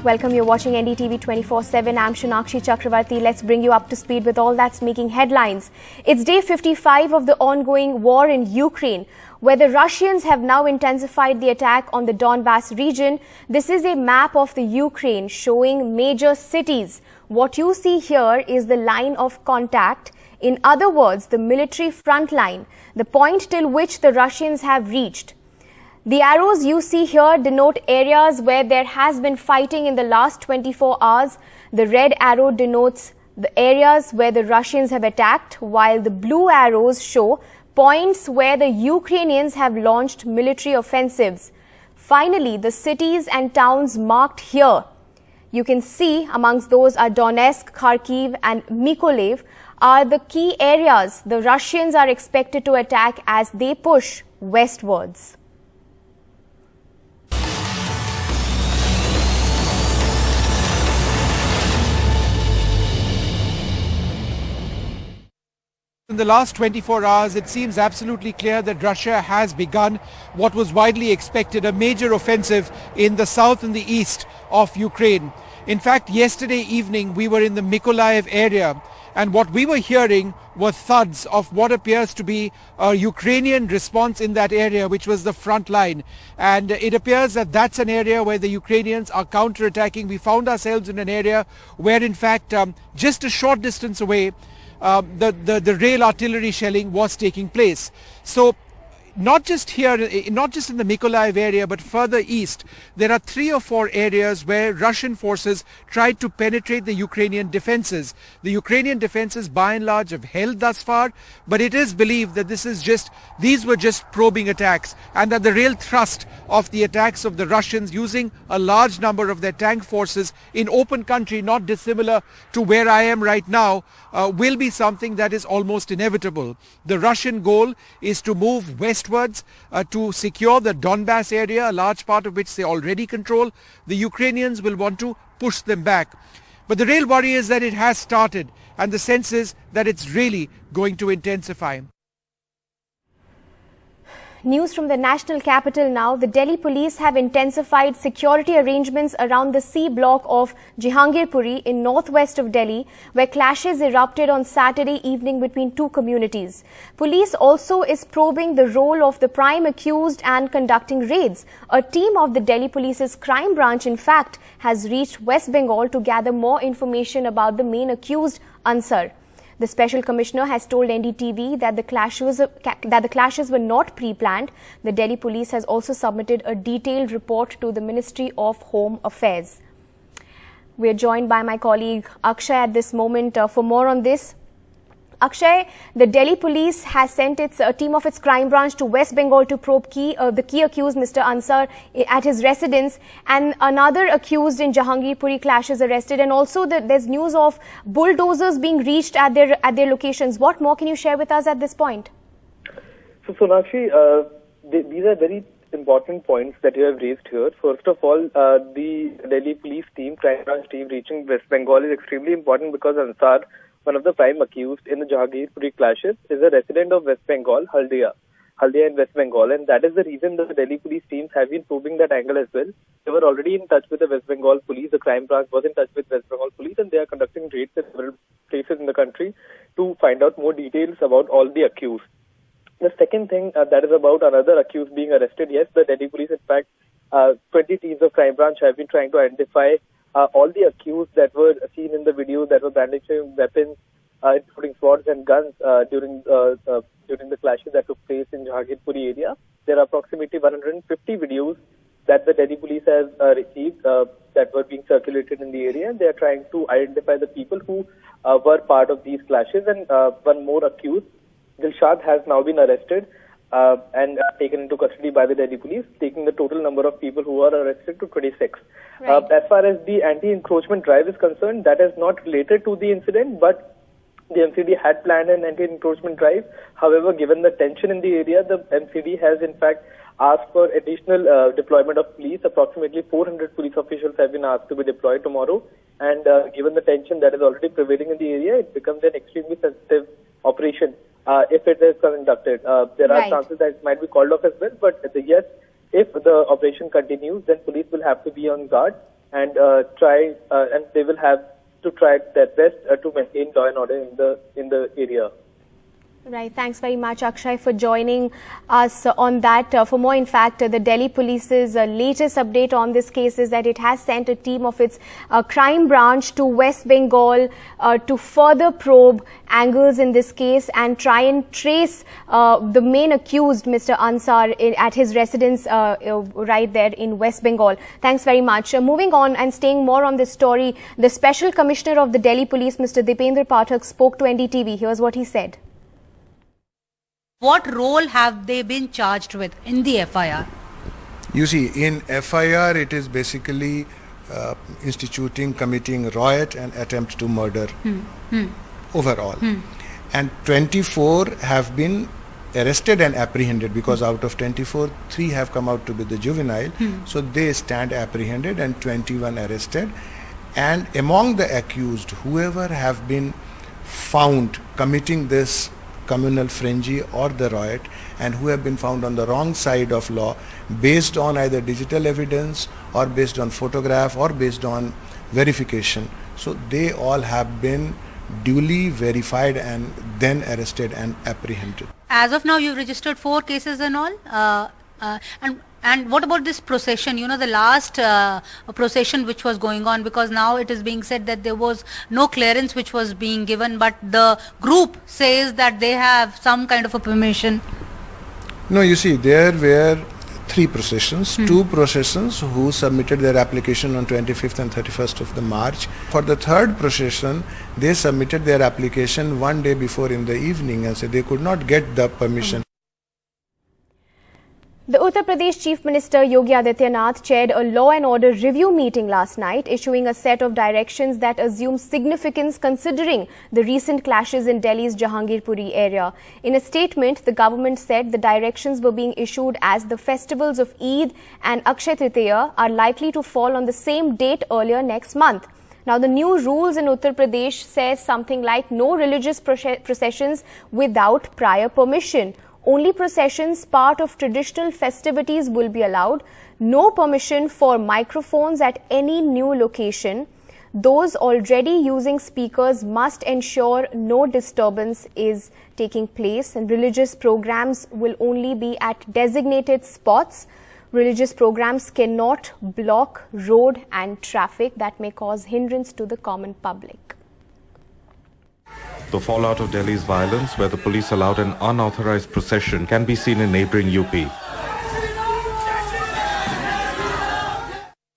Welcome, you're watching NDTV 24/7. I'm Shunakshi Chakravarti. Let's bring you up to speed with all that's making headlines. It's day 55 of the ongoing war in Ukraine, where the Russians have now intensified the attack on the Donbass region. This is a map of the Ukraine showing major cities. What you see here is the line of contact. In other words, the military front line, the point till which the Russians have reached. The arrows you see here denote areas where there has been fighting in the last 24 hours. The red arrow denotes the areas where the Russians have attacked, while the blue arrows show points where the Ukrainians have launched military offensives. Finally, the cities and towns marked here, you can see amongst those are Donetsk, Kharkiv and Mykolaiv, are the key areas the Russians are expected to attack as they push westwards. In the last 24 hours, it seems absolutely clear that Russia has begun what was widely expected, a major offensive in the south and the east of Ukraine. In fact, yesterday evening, we were in the Mykolaiv area, and what we were hearing were thuds of what appears to be a Ukrainian response in that area, which was the front line. And it appears that that's an area where the Ukrainians are counterattacking. We found ourselves in an area where, in fact, just a short distance away, the rail artillery shelling was taking place. So not just here, not just in the Mykolaiv area, but further east, there are 3 or 4 areas where Russian forces tried to penetrate the Ukrainian defenses. The Ukrainian defenses by and large have held thus far, but it is believed that these were just probing attacks, and that the real thrust of the attacks of the Russians using a large number of their tank forces in open country, not dissimilar to where I am right now, will be something that is almost inevitable. The Russian goal is to move westwards to secure the Donbass area, a large part of which they already control. The Ukrainians will want to push them back. But the real worry is that it has started, and the sense is that it's really going to intensify. News from the national capital now. The Delhi police have intensified security arrangements around the C block of Jahangirpuri in northwest of Delhi, where clashes erupted on Saturday evening between 2 communities. Police also is probing the role of the prime accused and conducting raids. A team of the Delhi police's crime branch, in fact, has reached West Bengal to gather more information about the main accused, Ansar. The Special Commissioner has told NDTV that the clashes were not pre-planned. The Delhi police has also submitted a detailed report to the Ministry of Home Affairs. We are joined by my colleague Akshay at this moment for more on this. Akshay, the Delhi police has sent a team of its crime branch to West Bengal to probe the key accused, Mr. Ansar, at his residence, and another accused in Jahangirpuri clashes arrested, and also there's news of bulldozers being reached at their locations. What more can you share with us at this point? So, Sonakshi, these are very important points that you have raised here. First of all, the Delhi police team, crime branch team reaching West Bengal is extremely important because Ansar, one of the prime accused in the Jahangirpuri clashes, is a resident of West Bengal, Haldia in West Bengal, and that is the reason the Delhi police teams have been probing that angle as well. They were already in touch with the West Bengal police, the crime branch was in touch with West Bengal police, and they are conducting raids at several places in the country to find out more details about all the accused. The second thing that is about another accused being arrested, yes, the Delhi police, in fact, 20 teams of crime branch have been trying to identify all the accused that were seen in the video that were brandishing weapons, including swords and guns during the clashes that took place in Jahangirpuri area. There are approximately 150 videos that the Delhi police has received that were being circulated in the area, and they are trying to identify the people who were part of these clashes. And one more accused, Dilshad, has now been arrested and taken into custody by the Delhi police, taking the total number of people who are arrested to 26. Right. As far as the anti-encroachment drive is concerned, that is not related to the incident, but the MCD had planned an anti-encroachment drive. However, given the tension in the area, the MCD has in fact asked for additional deployment of police. Approximately 400 police officials have been asked to be deployed tomorrow. And given the tension that is already prevailing in the area, it becomes an extremely sensitive operation if it is conducted. There are chances that it might be called off as well, but yes, if the operation continues, then police will have to be on guard. and and they will have to try their best to maintain law and order in the area. Right. Thanks very much, Akshay, for joining us on that. For more, in fact, the Delhi Police's latest update on this case is that it has sent a team of its crime branch to West Bengal to further probe angles in this case and try and trace the main accused, Mr. Ansar, at his residence right there in West Bengal. Thanks very much. Moving on and staying more on this story, the Special Commissioner of the Delhi Police, Mr. Dipendra Pathak, spoke to NDTV. Here's what he said. What role have they been charged with in the FIR? You see, in FIR, it is basically instituting, committing riot and attempt to murder overall. And 24 have been arrested and apprehended, because out of 24, 3 have come out to be the juvenile. So they stand apprehended and 21 arrested. And among the accused, whoever have been found committing this communal frenzy or the riot and who have been found on the wrong side of law based on either digital evidence or based on photograph or based on verification. So they all have been duly verified and then arrested and apprehended. As of now, you've registered 4 cases and all. And what about this procession? You know, the last procession which was going on, because now it is being said that there was no clearance which was being given, but the group says that they have some kind of a permission. No, you see, there were 3 processions, 2 processions who submitted their application on 25th and 31st of the March. For the 3rd procession, they submitted their application 1 day before in the evening and said they could not get the permission. The Uttar Pradesh Chief Minister Yogi Adityanath chaired a law and order review meeting last night, issuing a set of directions that assume significance considering the recent clashes in Delhi's Jahangirpuri area. In a statement, the government said the directions were being issued as the festivals of Eid and Akshay Tritiya are likely to fall on the same date earlier next month. Now, the new rules in Uttar Pradesh says something like no religious processions without prior permission. Only processions part of traditional festivities will be allowed. No permission for microphones at any new location. Those already using speakers must ensure no disturbance is taking place, and religious programs will only be at designated spots. Religious programs cannot block road and traffic that may cause hindrance to the common public. The fallout of Delhi's violence, where the police allowed an unauthorized procession, can be seen in neighboring UP.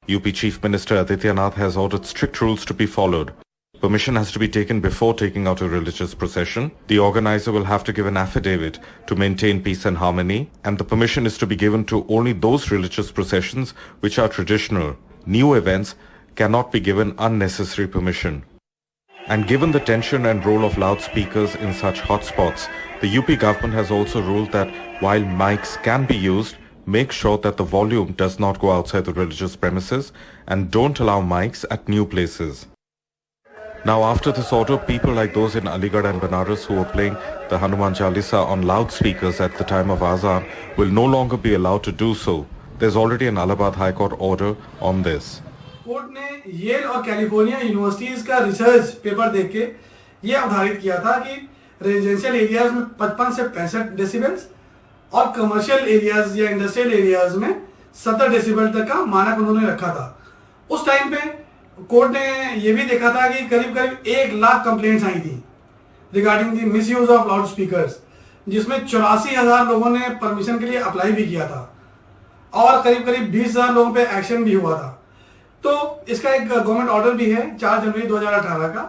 UP Chief Minister Adityanath has ordered strict rules to be followed. Permission has to be taken before taking out a religious procession. The organizer will have to give an affidavit to maintain peace and harmony, and the permission is to be given to only those religious processions which are traditional. New events cannot be given unnecessary permission. And given the tension and role of loudspeakers in such hotspots, the UP government has also ruled that while mics can be used, make sure that the volume does not go outside the religious premises and don't allow mics at new places. Now, after this order, people like those in Aligarh and Banaras who were playing the Hanuman Chalisa on loudspeakers at the time of Azan will no longer be allowed to do so. There's already an Allahabad High Court order on this. Court ने L और California universities का research paper देख के ये आधारित किया था कि रेजिडेंशियल एरियाज में 55 से 65 डेसिबल्स और कमर्शियल एरियाज या इंडस्ट्रियल एरियाज में 70 डेसिबल तक का मानक उन्होंने रखा था। उस टाइम पे कोर्ट ने ये भी देखा था कि करीब करीब 1 लाख कंप्लेंट्स आई थी regarding the misuse of loud speakers, जिसमें 84,000 लोगों ने परमिशन के लिए अप्लाई भी किया था और करीब करीब 20,000 लोगों पे एक्शन भी हुआ था। तो इसका एक गवर्नमेंट ऑर्डर भी है 4 जनवरी 2018 का।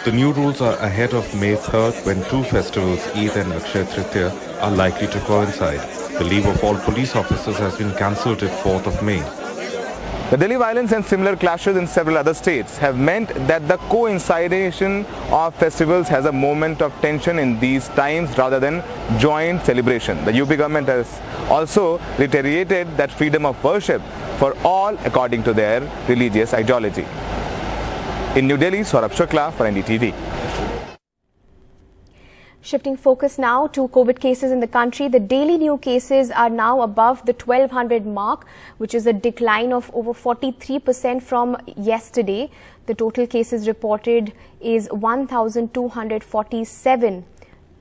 The new rules are ahead of May 3rd, when 2 festivals, Eid and Akshay Tritiya, are likely to coincide. The leave of all police officers has been cancelled at 4th of May. The Delhi violence and similar clashes in several other states have meant that the coincidation of festivals has a moment of tension in these times rather than joint celebration. The UP government has also reiterated that freedom of worship for all according to their religious ideology. In New Delhi, Saurabh Shukla for NDTV. Shifting focus now to COVID cases in the country, the daily new cases are now above the 1200 mark, which is a decline of over 43% from yesterday. The total cases reported is 1,247.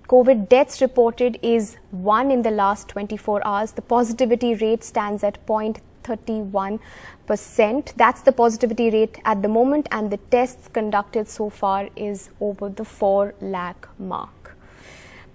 COVID deaths reported is 1 in the last 24 hours. The positivity rate stands at 0.31%. That's the positivity rate at the moment, and the tests conducted so far is over the 4 lakh mark.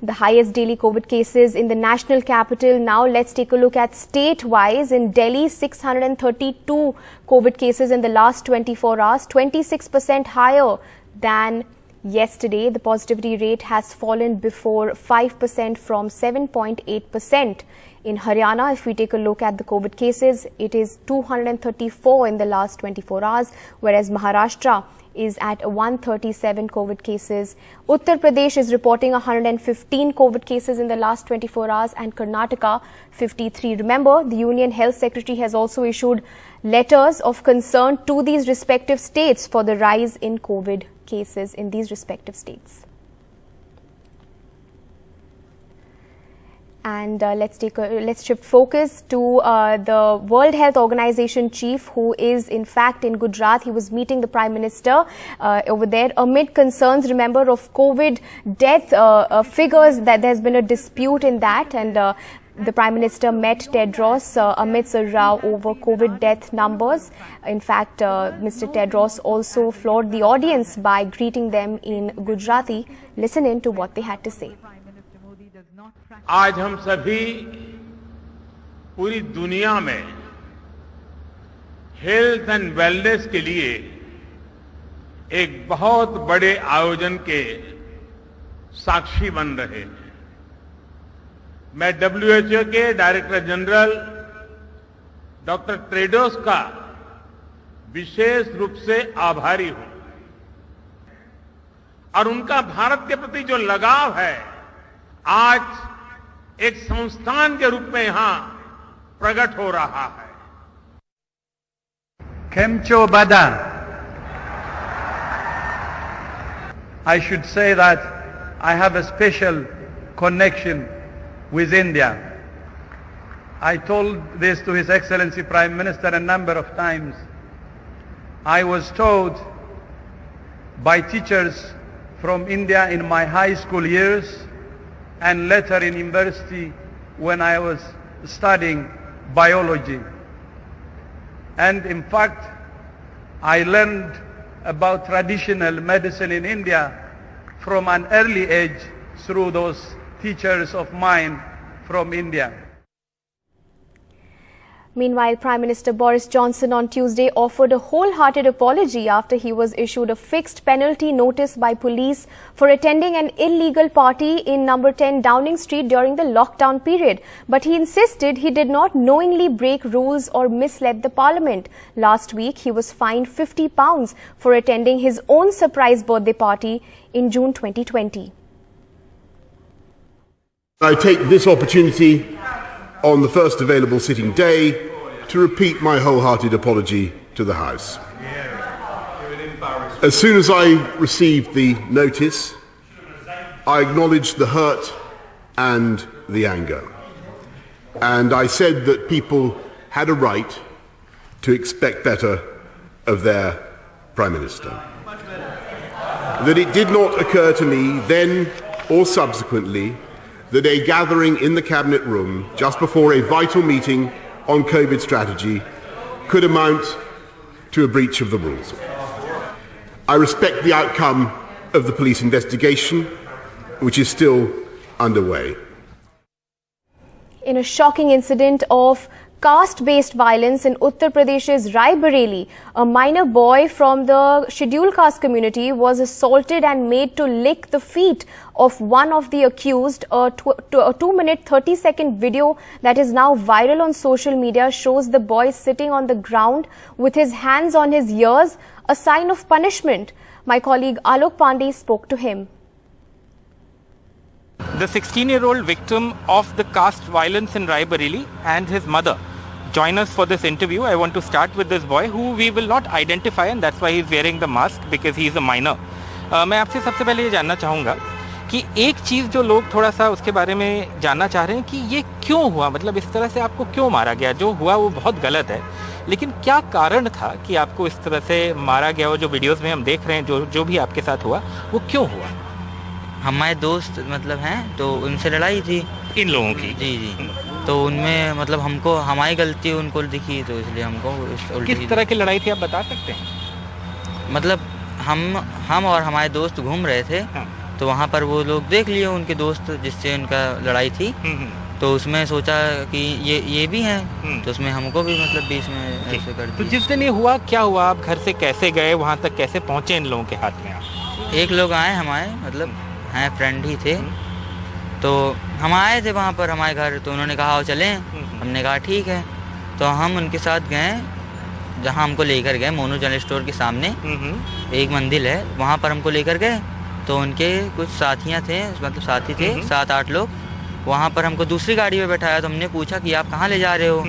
The highest daily COVID cases in the national capital. Now let's take a look at state-wise. In Delhi, 632 COVID cases in the last 24 hours, 26% higher than yesterday. The positivity rate has fallen before 5% from 7.8%. In Haryana, if we take a look at the COVID cases, it is 234 in the last 24 hours, whereas Maharashtra is at 137 COVID cases. Uttar Pradesh is reporting 115 COVID cases in the last 24 hours and Karnataka 53. Remember, the Union Health Secretary has also issued letters of concern to these respective states for the rise in COVID cases in these respective states. And let's shift focus to the World Health Organization chief, who is in fact in Gujarat. He was meeting the Prime Minister over there amid concerns, remember, of COVID death figures, that there's been a dispute in that, and the Prime Minister met Tedros amidst a row over COVID death numbers. In fact, Mr. Tedros also floored the audience by greeting them in Gujarati. Listen in to what they had to say. आज हम सभी पूरी दुनिया में health and wellness के लिए एक बहुत बड़े आयोजन के साक्षी बन रहे हैं। मैं WHO के डायरेक्टर जनरल डॉक्टर टेड्रोस का विशेष रूप से आभारी हूं और उनका भारत के प्रति जो लगाव है आज एक संस्थान के रूप में यहां प्रकट हो रहा है। Kemcho Bada. I should say that I have a special connection with India. I told this to His Excellency Prime Minister a number of times. I was taught by teachers from India in my high school years and later in university when I was studying biology. And in fact, I learned about traditional medicine in India from an early age through those teachers of mine from India. Meanwhile, Prime Minister Boris Johnson on Tuesday offered a wholehearted apology after he was issued a fixed penalty notice by police for attending an illegal party in number 10 Downing Street during the lockdown period. But he insisted he did not knowingly break rules or misled the parliament. Last week, he was fined £50 for attending his own surprise birthday party in June 2020. I take this opportunity on the first available sitting day to repeat my wholehearted apology to the House. As soon as I received the notice, I acknowledged the hurt and the anger. And I said that people had a right to expect better of their Prime Minister. That it did not occur to me then or subsequently that a gathering in the Cabinet room just before a vital meeting on COVID strategy could amount to a breach of the rules. I respect the outcome of the police investigation, which is still underway. In a shocking incident of caste-based violence in Uttar Pradesh's Raebareli, a minor boy from the scheduled caste community was assaulted and made to lick the feet of one of the accused. A 2-minute 30-second video that is now viral on social media shows the boy sitting on the ground with his hands on his ears, a sign of punishment. My colleague Alok Pandey spoke to him. The 16-year-old victim of the caste violence in Raebareli and his mother join us for this interview. I want to start with this boy who we will not identify, and that's why he's wearing the mask, because he is a minor. मैं आपसे सबसे पहले ये जानना चाहूँगा कि एक चीज़ जो लोग थोड़ा सा उसके बारे में जानना चाह रहे हैं कि ये क्यों हुआ, मतलब इस तरह से आपको क्यों मारा गया। जो हुआ वो बहुत गलत है, लेकिन क्या कारण था कि आपको इस तरह से मारा गया हो? जो वीडियोस में हम देख रहे हैं, जो भी आपके साथ हुआ वो क्यों हुआ? हमारे दोस्त मतलब हैं तो उनसे लड़ाई थी इन लोगों की। जी तो उनमें मतलब हमको हमारी गलती उनको दिखी तो इसलिए हमको उल्टी। किस तरह की लड़ाई थी आप बता सकते हैं? मतलब हम और हमारे दोस्त घूम रहे थे। हाँ। तो वहाँ पर वो लोग देख लिए उनके दोस्त जिससे उनका लड़ाई थी। तो उसमें सोचा कि ये भी हैं तो उसमें हमको भी मतलब बीच में ऐसे कर दिया। तो जिस दिन ये हुआ क्या हुआ? आप घर से कैसे गए वहाँ तक, कैसे पहुँचे इन लोगों के हाथ में आप? एक लोग आए हमारे मतलब हैं फ्रेंड ही थे तो हम आए थे वहाँ पर हमारे घर तो उन्होंने कहा आओ चलें। हमने कहा ठीक है। तो हम उनके साथ गए जहाँ हमको लेकर गए मोनू जनरल स्टोर के सामने एक मंदिर है वहाँ पर हमको लेकर गए। तो उनके कुछ साथियाँ थे मतलब साथी थे 7-8 लोग। वहाँ पर हमको दूसरी गाड़ी में बैठाया तो हमने पूछा कि आप कहाँ ले जा रहे हो?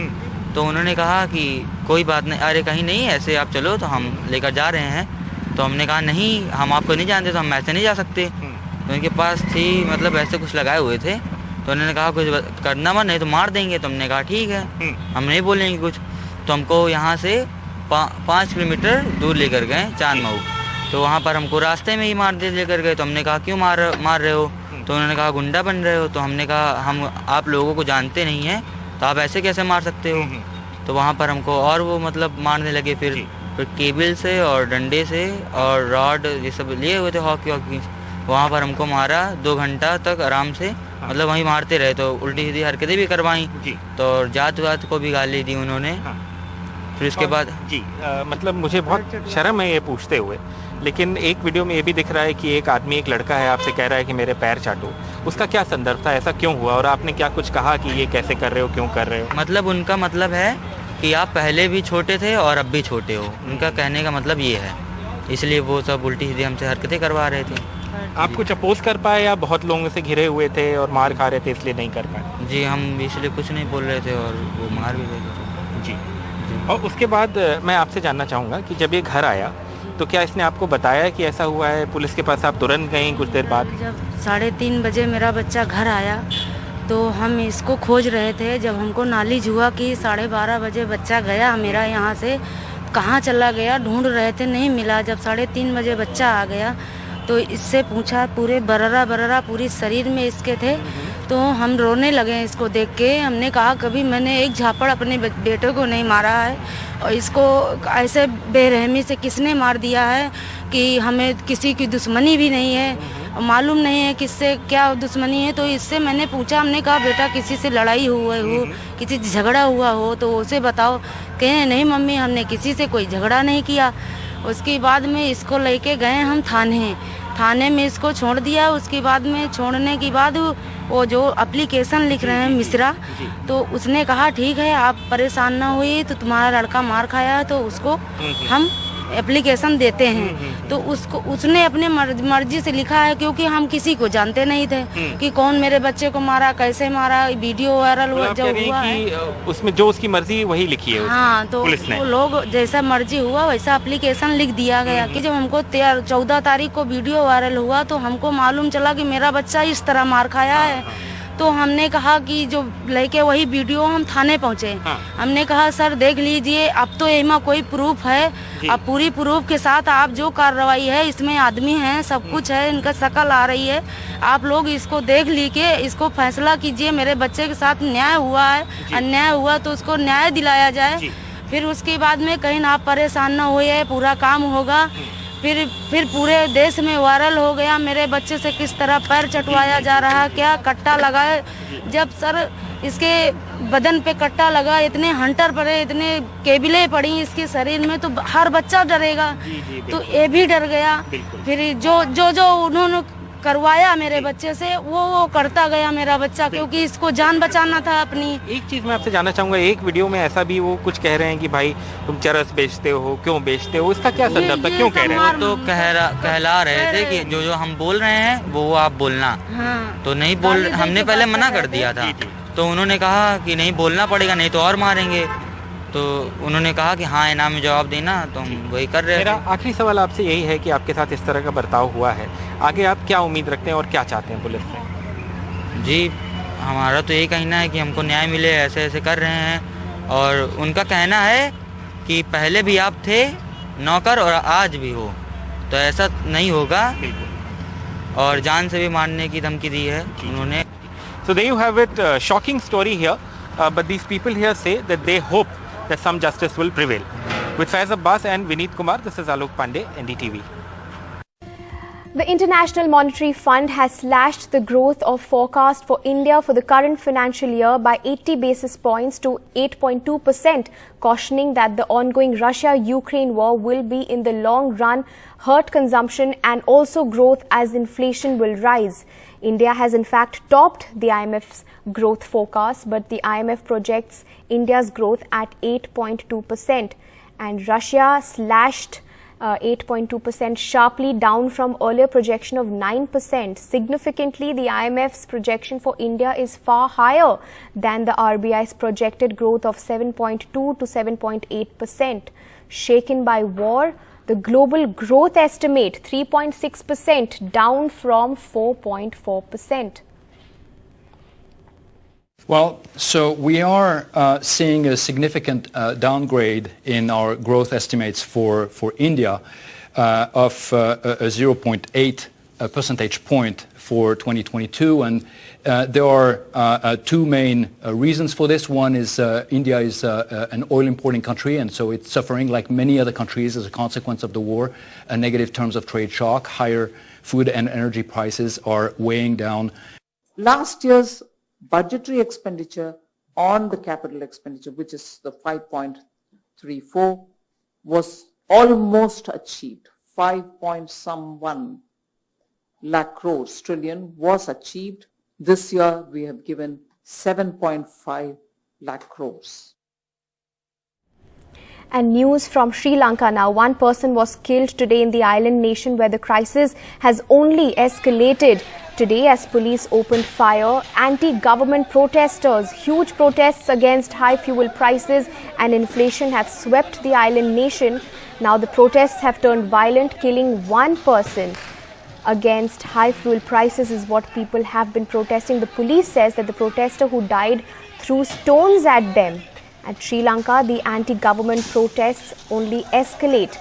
तो उन्होंने कहा कि कोई बात नहीं, अरे कहीं नहीं, ऐसे आप चलो तो हम लेकर जा रहे हैं। तो हमने कहा नहीं हम आपको नहीं जानते तो हम ऐसे नहीं जा सकते। तो उनके पास थी मतलब ऐसे कुछ लगाए हुए थे तो उन्होंने कहा कुछ करना मत नहीं तो मार देंगे। तो हमने कहा ठीक है हम नहीं बोलेंगे कुछ। तो हमको यहाँ से 5 किलोमीटर दूर लेकर गए चांदमऊ। तो वहाँ पर हमको रास्ते में ही मार दे लेकर गए। तो हमने कहा क्यों मार रहे हो? तो उन्होंने कहा गुंडा बन रहे हो। तो हमने कहा हम आप लोगों को जानते नहीं हैं तो आप ऐसे कैसे मार सकते हो? तो वहाँ पर हमको और वो मतलब मारने लगे फिर केबल से और डंडे से और रॉड ये सब लिए हुए थे हॉकी। वहाँ पर हमको मारा 2 घंटा तक आराम से मतलब वहीं मारते रहे। तो उल्टी सीधी हरकतें भी करवाई तो जात वात को भी गाली दी उन्होंने। फिर उसके बाद मतलब मुझे बहुत शर्म है ये पूछते हुए, लेकिन एक वीडियो में ये भी दिख रहा है कि एक आदमी, एक लड़का है, आपसे कह रहा है कि मेरे पैर चाटो। उसका क्या संदर्भ था? ऐसा क्यों हुआ? और आपने क्या कुछ कहा कि ये कैसे कर रहे हो, क्यों कर रहे हो? मतलब उनका मतलब है कि आप पहले भी छोटे थे और अब भी छोटे हो। उनका कहने का मतलब ये है, इसलिए वो सब उल्टी सीधी हमसे हरकतें करवा रहे थे। आप कुछ अपोज कर पाए या बहुत लोगों से घिरे हुए थे और मार खा रहे थे इसलिए नहीं कर पाए? जी हम इसलिए कुछ नहीं बोल रहे थे और वो मार भी रहे थे। जी। और उसके बाद मैं आपसे जानना चाहूँगा कि जब ये घर आया तो क्या इसने आपको बताया कि ऐसा हुआ है? पुलिस के पास आप तुरंत गए कुछ देर बाद? जब 3:30 बजे मेरा बच्चा घर आया तो हम इसको खोज रहे थे। जब हमको नॉलेज हुआ कि 12:30 बजे बच्चा गया मेरा यहाँ से, कहाँ चला गया ढूंढ रहे थे नहीं मिला। जब 3:30 बजे बच्चा आ गया तो इससे पूछा, पूरे बररा पूरी शरीर में इसके थे। तो हम रोने लगे इसको देख के। हमने कहा कभी मैंने एक झापड़ अपने बेटे को नहीं मारा है और इसको ऐसे बेरहमी से किसने मार दिया है कि हमें किसी की दुश्मनी भी नहीं है, मालूम नहीं है किससे क्या दुश्मनी है। तो इससे मैंने पूछा, हमने कहा बेटा किसी से लड़ाई हुआ हो, किसी से झगड़ा हुआ हो तो उसे बताओ। कहे नहीं मम्मी हमने किसी से कोई झगड़ा नहीं किया। उसके बाद में इसको लेके गए हम थाने में इसको छोड़ दिया। उसके बाद में छोड़ने के बाद वो जो एप्लीकेशन लिख रहे हैं मिश्रा, तो उसने कहा ठीक है आप परेशान ना हुई तो तुम्हारा लड़का मार खाया है तो उसको हम एप्लीकेशन देते हैं। तो उसने अपने मर्जी से लिखा है क्योंकि हम किसी को जानते नहीं थे कि कौन मेरे बच्चे को मारा, कैसे मारा। वीडियो वायरल हुआ जो हुआ है उसमें जो उसकी मर्जी वही लिखी है। हाँ तो पुलिस ने लोग जैसा मर्जी हुआ वैसा एप्लीकेशन लिख दिया गया कि जब हमको 14 तारीख को वीडियो वायरल हुआ तो हमको मालूम चला कि मेरा बच्चा इस तरह मार खाया है। तो हमने कहा कि जो लेके वही वीडियो हम थाने पहुंचे। हमने कहा सर देख लीजिए अब तो इसमें कोई प्रूफ है, अब पूरी प्रूफ के साथ आप जो कार्रवाई है इसमें आदमी हैं सब कुछ है, इनका शक्ल आ रही है, आप लोग इसको देख लीजिए, इसको फैसला कीजिए। मेरे बच्चे के साथ न्याय हुआ है, अन्याय हुआ तो उसको न्याय दिलाया जाए। फिर उसके बाद में कहीं आप परेशान न हुए, पूरा काम होगा। फिर पूरे देश में वायरल हो गया मेरे बच्चे से किस तरह पैर चटवाया जा रहा, क्या कट्टा लगाए। जब सर इसके बदन पे कट्टा लगा, इतने हंटर पड़े, इतने केबिलें पड़ी इसके शरीर में, तो हर बच्चा डरेगा। तो ये भी डर गया। फिर जो उन्होंने करवाया मेरे बच्चे से वो करता गया मेरा बच्चा, क्योंकि इसको जान बचाना था अपनी। एक चीज मैं आपसे जानना चाहूंगा, एक वीडियो में ऐसा भी वो कुछ कह रहे हैं कि भाई तुम चरस बेचते हो, क्यों बेचते हो, इसका क्या संदर्भ था, क्यों कह रहे हैं? तो कहला रहे थे कि जो हम बोल रहे हैं वो आप बोलना। तो नहीं बोल, हमने पहले मना कर दिया था। तो उन्होंने कहा कि नहीं बोलना पड़ेगा नहीं तो और मारेंगे। तो उन्होंने कहा कि हाँ इनाम में जवाब देना, तो हम वही कर रहे हैं। मेरा आखिरी सवाल आपसे यही है कि आपके साथ इस तरह का बर्ताव हुआ है, आगे आप क्या उम्मीद रखते हैं और क्या चाहते हैं पुलिस से? जी, हमारा तो यही कहना है कि हमको न्याय मिले, ऐसे ऐसे कर रहे हैं। और उनका कहना है कि पहले भी आप थे नौकर और आज भी हो, तो ऐसा नहीं होगा। और जान से भी मारने की धमकी दी है उन्होंने। So there you have it, shocking story here, but these people here say that they hope that some justice will prevail. With Faiz Abbas and Vineet Kumar, this is Alok Pandey, NDTV. The International Monetary Fund has slashed the growth of forecast for India for the current financial year by 80 basis points to 8.2%, cautioning that the ongoing Russia-Ukraine war will be in the long run hurt consumption and also growth as inflation will rise. India has in fact topped the IMF's growth forecast, but the IMF projects India's growth at 8.2%, and Russia slashed 8.2% sharply down from earlier projection of 9%. Significantly, the IMF's projection for India is far higher than the RBI's projected growth of 7.2 to 7.8%. Shaken by war, the global growth estimate 3.6% down from 4.4%. Well, so we are seeing a significant downgrade in our growth estimates for India of a 0.8 percentage point for 2022. And there are two main reasons for this. One is India is an oil importing country, and so it's suffering like many other countries as a consequence of the war. A negative terms of trade shock, higher food and energy prices are weighing down. Last year's budgetary expenditure on the capital expenditure, which is the 5.34, was almost achieved. 5.1 lakh crores trillion was achieved. This year we have given 7.5 lakh crores. And news from Sri Lanka now. One person was killed today in the island nation where the crisis has only escalated today as police opened fire. Anti-government protesters, huge protests against high fuel prices and inflation have swept the island nation. Now the protests have turned violent, killing one person. Against high fuel prices is what people have been protesting. The police says that the protester who died threw stones at them. At Sri Lanka, the anti-government protests only escalate.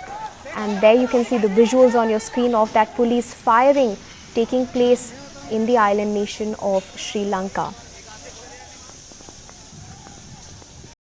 And there you can see the visuals on your screen of that police firing taking place in the island nation of Sri Lanka.